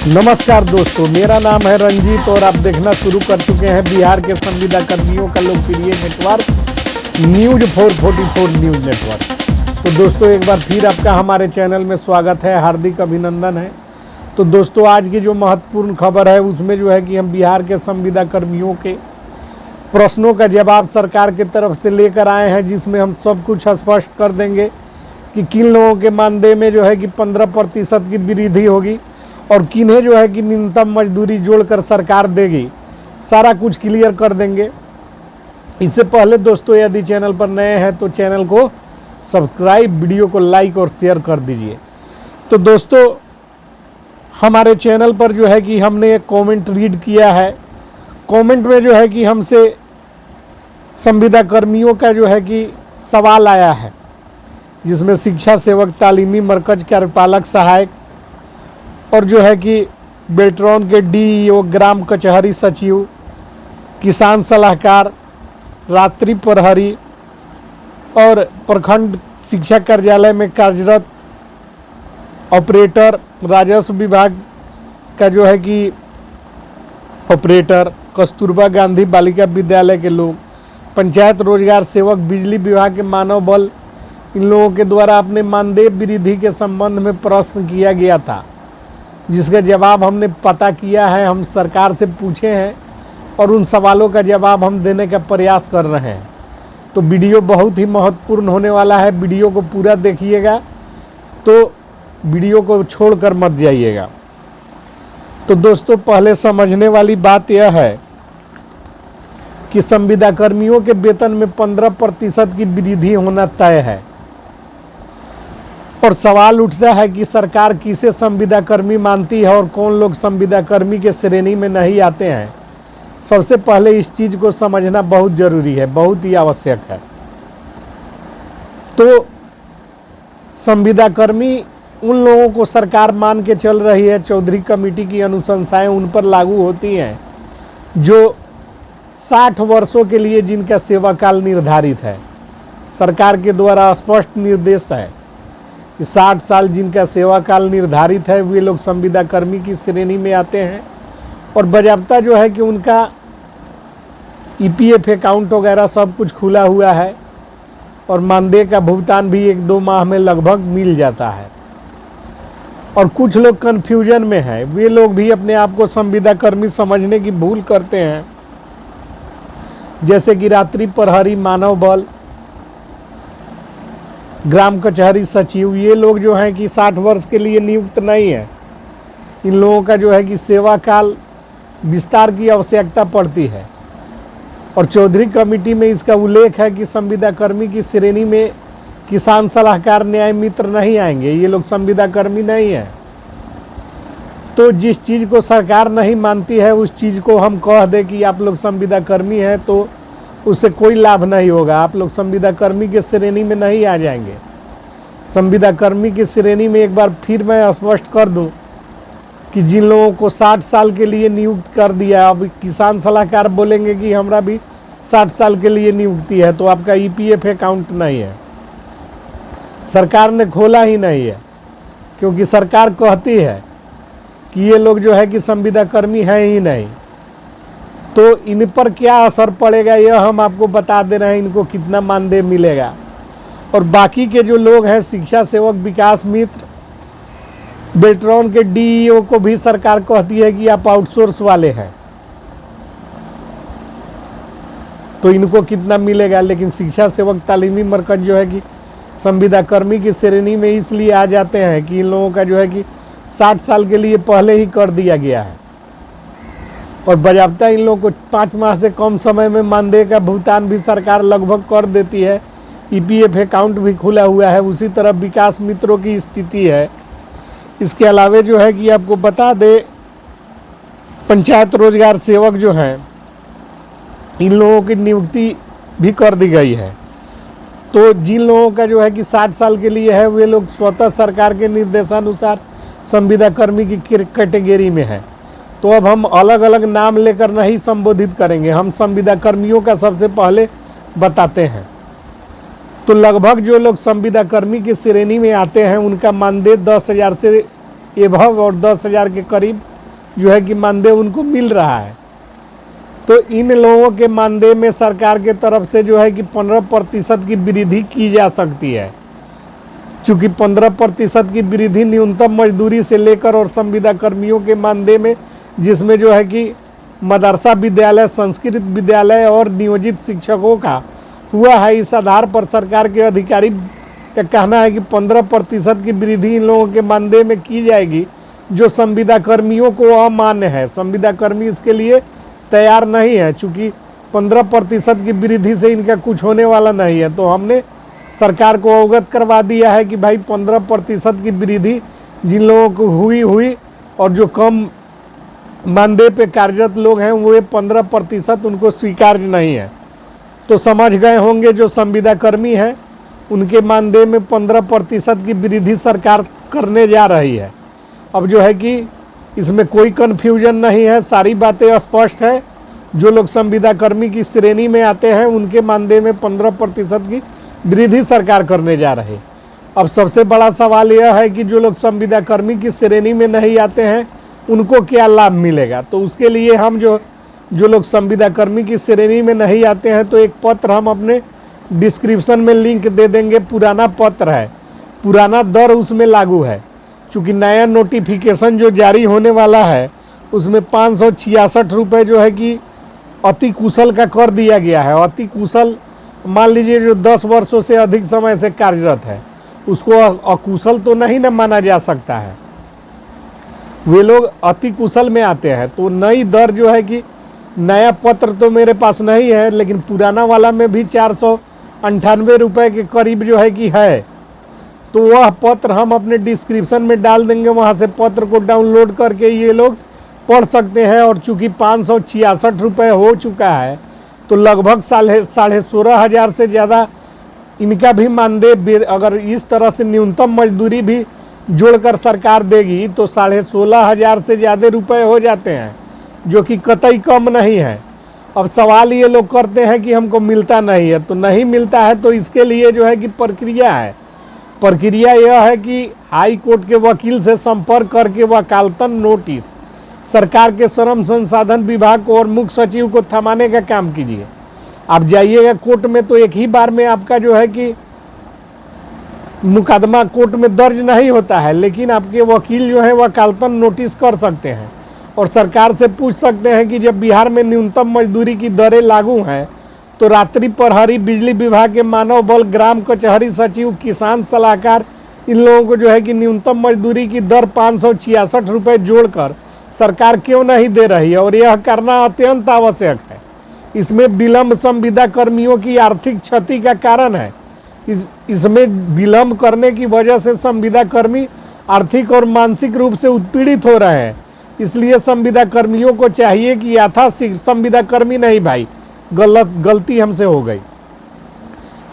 नमस्कार दोस्तों, मेरा नाम है रंजीत और आप देखना शुरू कर चुके हैं बिहार के संविदा कर्मियों का लोकप्रिय नेटवर्क न्यूज 444 न्यूज नेटवर्क। तो दोस्तों, एक बार फिर आपका हमारे चैनल में स्वागत है, हार्दिक अभिनंदन है। तो दोस्तों, आज की जो महत्वपूर्ण खबर है उसमें जो है कि हम बिहार के संविदा कर्मियों के प्रश्नों का जवाब सरकार की तरफ से लेकर आए हैं, जिसमें हम सब कुछ स्पष्ट कर देंगे कि किन लोगों के मानदेय में जो है कि 15% की वृद्धि होगी और किन्हें जो है कि न्यूनतम मजदूरी जोड़कर सरकार देगी। सारा कुछ क्लियर कर देंगे। इससे पहले दोस्तों, यदि चैनल पर नए हैं तो चैनल को सब्सक्राइब, वीडियो को लाइक और शेयर कर दीजिए। तो दोस्तों, हमारे चैनल पर जो है कि हमने एक कमेंट रीड किया है। कमेंट में जो है कि हमसे संविदा कर्मियों का जो है कि सवाल आया है, जिसमें शिक्षा सेवक, तालीमी मरकज कार्यपालक सहायक और जो है कि बेल्ट्रॉन के डीईओ, ग्राम कचहरी सचिव, किसान सलाहकार, रात्रि प्रहरी और प्रखंड शिक्षा कार्यालय में कार्यरत ऑपरेटर, राजस्व विभाग का जो है कि ऑपरेटर, कस्तूरबा गांधी बालिका विद्यालय के लोग, पंचायत रोजगार सेवक, बिजली विभाग के मानव बल, इन लोगों के द्वारा अपने मानदेय वृद्धि के संबंध में प्रश्न किया गया था, जिसका जवाब हमने पता किया है। हम सरकार से पूछे हैं और उन सवालों का जवाब हम देने का प्रयास कर रहे हैं। तो वीडियो बहुत ही महत्वपूर्ण होने वाला है, वीडियो को पूरा देखिएगा, तो वीडियो को छोड़कर मत जाइएगा। तो दोस्तों, पहले समझने वाली बात यह है कि संविदा कर्मियों के वेतन में 15% की वृद्धि होना तय है और सवाल उठता है कि सरकार किसे संविदा कर्मी मानती है और कौन लोग संविदा कर्मी के श्रेणी में नहीं आते हैं। सबसे पहले इस चीज़ को समझना बहुत ज़रूरी है, बहुत ही आवश्यक है। तो संविदा कर्मी उन लोगों को सरकार मान के चल रही है, चौधरी कमेटी की अनुशंसाएं उन पर लागू होती हैं जो 60 वर्षों के लिए जिनका सेवा काल निर्धारित है। सरकार के द्वारा स्पष्ट निर्देश है कि 60 साल जिनका सेवा काल निर्धारित है वे लोग संविदा कर्मी की श्रेणी में आते हैं और बजाबता जो है कि उनका ईपीएफ अकाउंट वगैरह सब कुछ खुला हुआ है और मानदेय का भुगतान भी 1-2 माह में लगभग मिल जाता है। और कुछ लोग कन्फ्यूजन में हैं, वे लोग भी अपने आप को संविदा कर्मी समझने की भूल करते हैं, जैसे कि रात्रि प्रहरी, मानव बल, ग्राम कचहरी सचिव। ये लोग जो हैं कि 60 वर्ष के लिए नियुक्त नहीं है। इन लोगों का जो है कि सेवा काल विस्तार की आवश्यकता पड़ती है और चौधरी कमेटी में इसका उल्लेख है कि संविदा कर्मी की श्रेणी में किसान सलाहकार, न्याय मित्र नहीं आएंगे। ये लोग संविदा कर्मी नहीं है। तो जिस चीज़ को सरकार नहीं मानती है उस चीज़ को हम कह दें कि आप लोग संविदा कर्मी हैं, तो उससे कोई लाभ नहीं होगा। आप लोग संविदा कर्मी के श्रेणी में नहीं आ जाएंगे। संविदा कर्मी की श्रेणी में एक बार फिर मैं स्पष्ट कर दूं कि जिन लोगों को 60 साल के लिए नियुक्त कर दिया, अब किसान सलाहकार बोलेंगे कि हमरा भी 60 साल के लिए नियुक्ति है, तो आपका ईपीएफ अकाउंट नहीं है, सरकार ने खोला ही नहीं है, क्योंकि सरकार कहती है कि ये लोग जो है कि संविदा कर्मी हैं ही नहीं। तो इन पर क्या असर पड़ेगा यह हम आपको बता दे रहे हैं, इनको कितना मानदेय मिलेगा। और बाकी के जो लोग हैं, शिक्षा सेवक, विकास मित्र, बेल्ट्रॉन के डीईओ को भी सरकार कहती है कि आप आउटसोर्स वाले हैं, तो इनको कितना मिलेगा। लेकिन शिक्षा सेवक, तालीमी मरकज जो है कि संविदा कर्मी की श्रेणी में इसलिए आ जाते हैं कि इन लोगों का जो है कि 60 साल के लिए पहले ही कर दिया गया है और बजाबता इन लोगों को 5 माह से कम समय में मानदेय का भुगतान भी सरकार लगभग कर देती है। ईपीएफ अकाउंट भी खुला हुआ है। उसी तरह विकास मित्रों की स्थिति है। इसके अलावे जो है कि आपको बता दे, पंचायत रोजगार सेवक जो हैं, इन लोगों की नियुक्ति भी कर दी गई है। तो जिन लोगों का जो है कि 60 साल के लिए है वे लोग स्वतः सरकार के निर्देशानुसार संविदा कर्मी की कैटेगरी में है। तो अब हम अलग अलग नाम लेकर नहीं संबोधित करेंगे, हम संविदा कर्मियों का सबसे पहले बताते हैं। तो लगभग जो लोग संविदा कर्मी की श्रेणी में आते हैं उनका मानदेय 10,000 से एभव और 10,000 के करीब जो है कि मानदेय उनको मिल रहा है। तो इन लोगों के मानदेय में सरकार के तरफ से जो है कि 15% की वृद्धि की जा सकती है। चूँकि 15% की वृद्धि न्यूनतम मजदूरी से लेकर और संविदा कर्मियों के मानदेय में, जिसमें जो है कि मदरसा विद्यालय, संस्कृत विद्यालय और नियोजित शिक्षकों का हुआ है। इस आधार पर सरकार के अधिकारी का कहना है कि 15% की वृद्धि इन लोगों के मानदेय में की जाएगी, जो संविदा कर्मियों को अमान्य है। संविदा कर्मी इसके लिए तैयार नहीं है, चूँकि 15% की वृद्धि से इनका कुछ होने वाला नहीं है। तो हमने सरकार को अवगत करवा दिया है कि भाई 15% की वृद्धि जिन लोगों को हुई और जो कम मानदेय पे कार्यरत लोग हैं वो 15% उनको स्वीकार्य नहीं है। तो समझ गए होंगे जो संविदा कर्मी हैं उनके मानदेय में 15% की वृद्धि सरकार करने जा रही है। अब जो है कि इसमें कोई कन्फ्यूजन नहीं है, सारी बातें स्पष्ट है। जो लोग संविदा कर्मी की श्रेणी में आते हैं उनके मानदेय में 15% की वृद्धि सरकार करने जा रही है। अब सबसे बड़ा सवाल यह है कि जो लोग संविदा कर्मी की श्रेणी में नहीं आते हैं उनको क्या लाभ मिलेगा। तो उसके लिए हम जो लोग संविदा कर्मी की श्रेणी में नहीं आते हैं, तो एक पत्र हम अपने डिस्क्रिप्शन में लिंक दे देंगे। पुराना पत्र है, पुराना दर उसमें लागू है। चूँकि नया नोटिफिकेशन जो जारी होने वाला है उसमें 566 रुपये जो है कि अति कुशल का कर दिया गया है। अति कुशल मान लीजिए जो 10 वर्षों से अधिक समय से कार्यरत है, उसको अकुशल तो नहीं ना माना जा सकता है। वे लोग अति कुशल में आते हैं। तो नई दर जो है कि नया पत्र तो मेरे पास नहीं है, लेकिन पुराना वाला में भी 498 रुपये के करीब जो है कि है। तो वह पत्र हम अपने डिस्क्रिप्शन में डाल देंगे, वहाँ से पत्र को डाउनलोड करके ये लोग पढ़ सकते हैं। और चूँकि 566 रुपये हो चुका है, तो लगभग 16,500 से ज़्यादा इनका भी मानदेय, अगर इस तरह से न्यूनतम मजदूरी भी जोड़कर सरकार देगी तो 16,500 से ज़्यादा रुपए हो जाते हैं, जो कि कतई कम नहीं है। अब सवाल ये लोग करते हैं कि हमको मिलता नहीं है, तो नहीं मिलता है तो इसके लिए जो है कि प्रक्रिया है। प्रक्रिया यह है कि हाई कोर्ट के वकील से संपर्क करके वकालतन नोटिस सरकार के श्रम संसाधन विभाग को और मुख्य सचिव को थमाने का काम कीजिए। आप जाइएगा कोर्ट में तो एक ही बार में आपका जो है कि मुकदमा कोर्ट में दर्ज नहीं होता है, लेकिन आपके वकील जो है वकालतन नोटिस कर सकते हैं और सरकार से पूछ सकते हैं कि जब बिहार में न्यूनतम मजदूरी की दरें लागू हैं तो रात्रि प्रहरी, बिजली विभाग के मानव बल, ग्राम कचहरी सचिव, किसान सलाहकार, इन लोगों को जो है कि न्यूनतम मजदूरी की दर 566 रुपये जोड़कर सरकार क्यों नहीं दे रही है। और यह करना अत्यंत आवश्यक है। इसमें विलंब संविदा कर्मियों की आर्थिक क्षति का कारण है। इसमें विलंब करने की वजह से संविदा कर्मी आर्थिक और मानसिक रूप से उत्पीड़ित हो रहे हैं। इसलिए संविदा कर्मियों को चाहिए कि संविदा कर्मी नहीं भाई, गलती हमसे हो गई।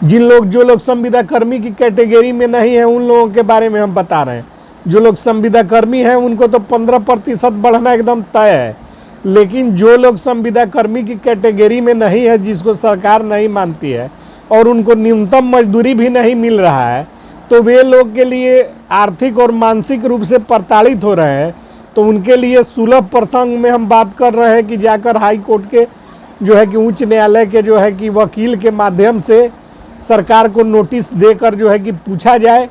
जो लोग संविदा कर्मी की कैटेगरी में नहीं है उन लोगों के बारे में हम बता रहे हैं। जो लोग संविदा कर्मी हैं उनको तो 15% बढ़ना एकदम तय है, लेकिन जो लोग संविदा कर्मी की कैटेगरी में नहीं है, जिसको सरकार नहीं मानती है और उनको न्यूनतम मजदूरी भी नहीं मिल रहा है, तो वे लोग के लिए आर्थिक और मानसिक रूप से प्रताड़ित हो रहे हैं। तो उनके लिए सुलभ प्रसंग में हम बात कर रहे हैं कि जाकर हाई कोर्ट के जो है कि उच्च न्यायालय के जो है कि वकील के माध्यम से सरकार को नोटिस देकर जो है कि पूछा जाए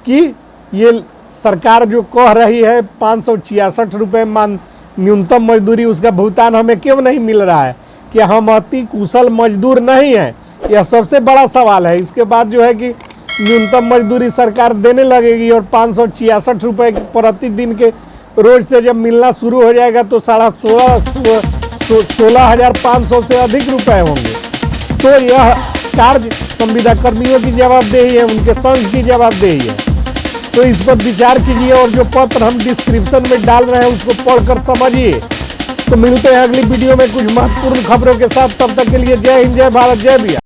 कि ये सरकार जो कह रही है 566 रुपये न्यूनतम मजदूरी, उसका भुगतान हमें क्यों नहीं मिल रहा है। क्या हम अति कुशल मजदूर नहीं हैं? यह सबसे बड़ा सवाल है। इसके बाद जो है कि न्यूनतम मजदूरी सरकार देने लगेगी और 566 रुपये प्रतिदिन के रोज से जब मिलना शुरू हो जाएगा तो 16,500 से अधिक रुपए होंगे। तो यह कार्य संविदा कर्मियों की जवाबदेही है, उनके संघ की जवाबदेही है। तो इस पर विचार कीजिए और जो पत्र हम डिस्क्रिप्शन में डाल रहे हैं उसको पढ़कर समझिए। तो मिलते हैं अगली वीडियो में कुछ महत्वपूर्ण खबरों के साथ। तब तक के लिए जय हिंद, जय भारत, जय बिहार।